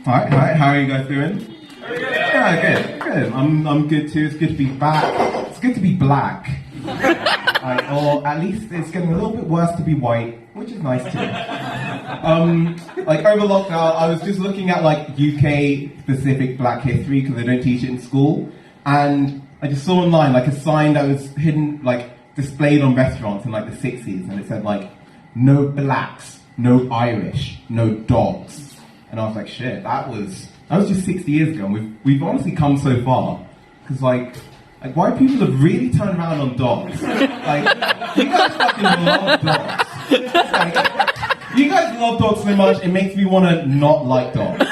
Hi, how are you guys doing? Yeah, good. I'm good too. It's good to be back. It's good to be black. Or at least it's getting a little bit worse to be white, which is nice too. Like over lockdown, I was just looking at like UK specific Black history because they don't teach it in school, and I just saw online like a sign that was hidden, like displayed on restaurants in like the 60s, and it said like, no blacks, no Irish, no dogs. And I was like, shit, that was just 60 years ago, and we've honestly come so far. Because like white people have really turned around on dogs. Like, you guys fucking love dogs. Like, you guys love dogs so much, it makes me want to not like dogs.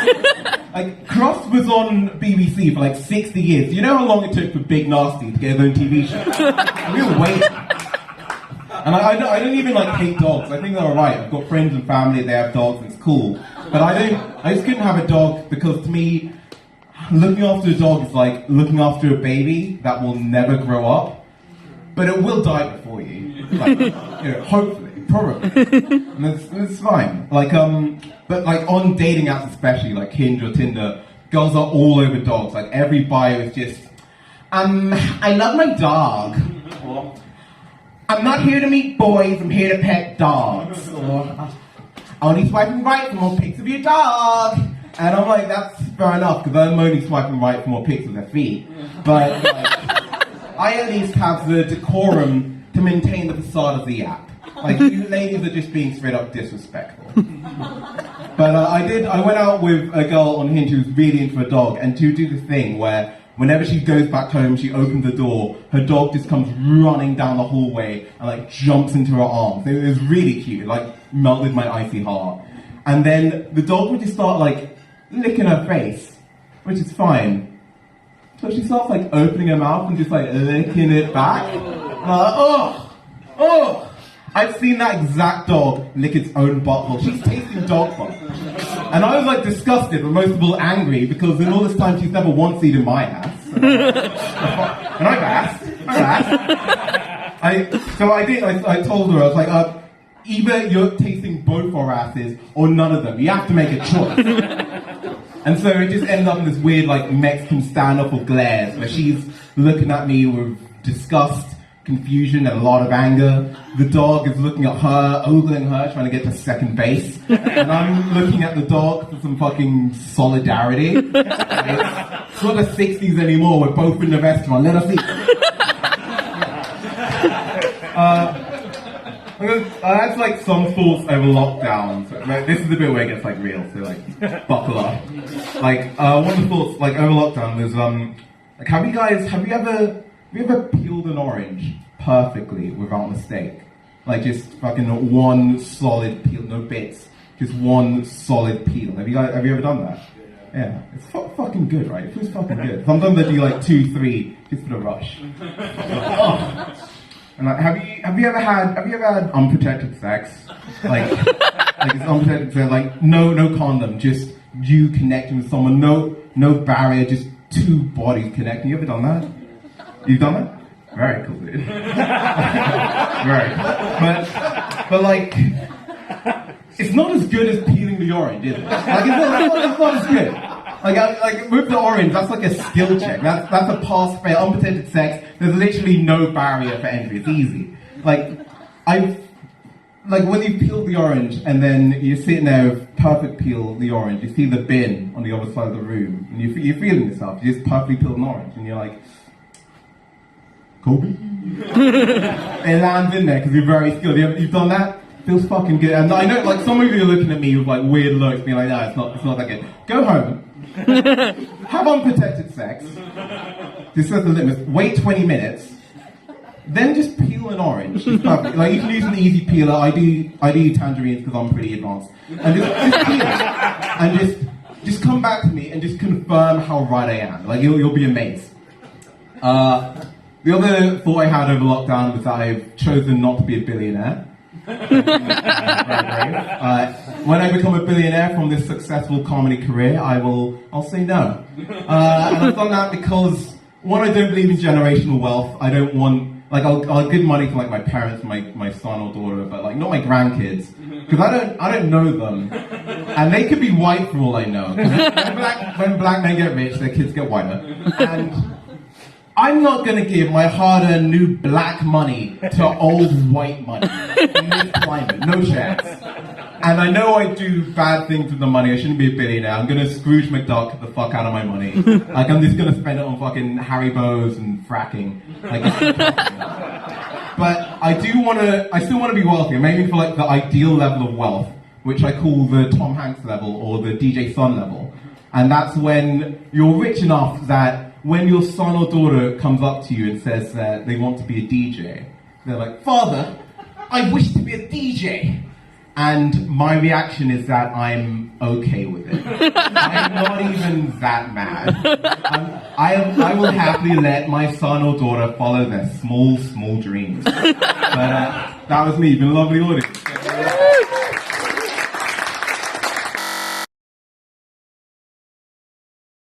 Like, Crust was on BBC for like 60 years. Do you know how long it took for Big Nasty to get his own TV show? We were waiting. And I don't even like hate dogs. I think they're alright. I've got friends and family, they have dogs, and it's cool. But I just couldn't have a dog because to me, looking after a dog is like looking after a baby that will never grow up, but it will die before you. Like, you know, hopefully, probably. And it's fine. Like, but like on dating apps especially, like Hinge or Tinder, girls are all over dogs. Like every bio is just, I love my dog. Or, I'm not here to meet boys, I'm here to pet dogs. Or, only swiping right for more pics of your dog. And I'm like, that's fair enough, because I'm only swiping right for more pics of their feet. But like, I at least have the decorum to maintain the facade of the app. Like, you ladies are just being straight up disrespectful. But I went out with a girl on Hinge who was really into a dog, and to do the thing where whenever she goes back home, she opens the door, her dog just comes running down the hallway and like jumps into her arms. It was really cute, it like melted my icy heart. And then the dog would just start like licking her face, which is fine. So she starts like opening her mouth and just like licking it back. And I'm like, oh! I've seen that exact dog lick its own butthole. She's tasting dog fart. And I was like disgusted, but most of all angry, because in all this time she's never once eaten my ass. And I've asked. I told her, I was like, either you're tasting both our asses or none of them. You have to make a choice. And so it just ended up in this weird like Mexican standoff of glares where she's looking at me with disgust, confusion, and a lot of anger. The dog is looking at her, ogling her, trying to get to second base. And I'm looking at the dog for some fucking solidarity. It's not the 60s anymore, we're both in the restaurant, let us eat. I had like some thoughts over lockdown. So, like, this is the bit where it gets like real, so like buckle up. Like one of the thoughts like over lockdown was like have you ever peeled an orange perfectly without mistake? Like just fucking one solid peel, no bits, just one solid peel. Have you ever done that? Yeah, it's fucking good, right? It feels fucking good. Sometimes I do like 2, 3 just for the rush. Oh. And like, have you ever had unprotected sex? Like it's unprotected sex, like no condom, just you connecting with someone, no barrier, just two bodies connecting. You ever done that? You've done that? Very cool, dude. Very cool. But like, it's not as good as peeling the orange, is it? Like it's not as good. Like with the orange, that's like a skill check. That's a pass-fail. Unprotected sex, there's literally no barrier for entry. It's easy. Like when you peel the orange and then you're sitting there with perfect peel the orange, you see the bin on the other side of the room, and you're feeling yourself. You just perfectly peeled an orange, and you're like, Kobe? It lands in there because you're very skilled. You've done that? Feels fucking good. And I know, like, some of you are looking at me with like weird looks, being like, no, it's not that good. Go home. Have unprotected sex. This is the limit. Wait 20 minutes. Then just peel an orange. It's perfect. Like, you can use an easy peeler. I do tangerines because I'm pretty advanced. And just peel it. And just come back to me and just confirm how right I am. Like, you'll be amazed. The other thought I had over lockdown was that I've chosen not to be a billionaire. When I become a billionaire from this successful comedy career, I'll say no. And I've done that because, one, I don't believe in generational wealth. I don't want, like, I'll give money to like my parents, my son or daughter, but like not my grandkids. because I don't know them, and they could be white for all I know. 'Cause when black men get rich, their kids get whiter, and I'm not gonna give my hard-earned new black money to old white money in this climate. No chance. And I know I do bad things with the money. I shouldn't be a billionaire. I'm gonna Scrooge McDuck the fuck out of my money. Like, I'm just gonna spend it on fucking Haribos and fracking. Like, but I still wanna be wealthy. I'm aiming for like the ideal level of wealth, which I call the Tom Hanks level or the DJ Son level. And that's when you're rich enough that when your son or daughter comes up to you and says that they want to be a DJ, they're like, "Father, I wish to be a DJ." And my reaction is that I'm okay with it. I'm not even that mad. I will happily let my son or daughter follow their small dreams. But that was me. You've been a lovely audience.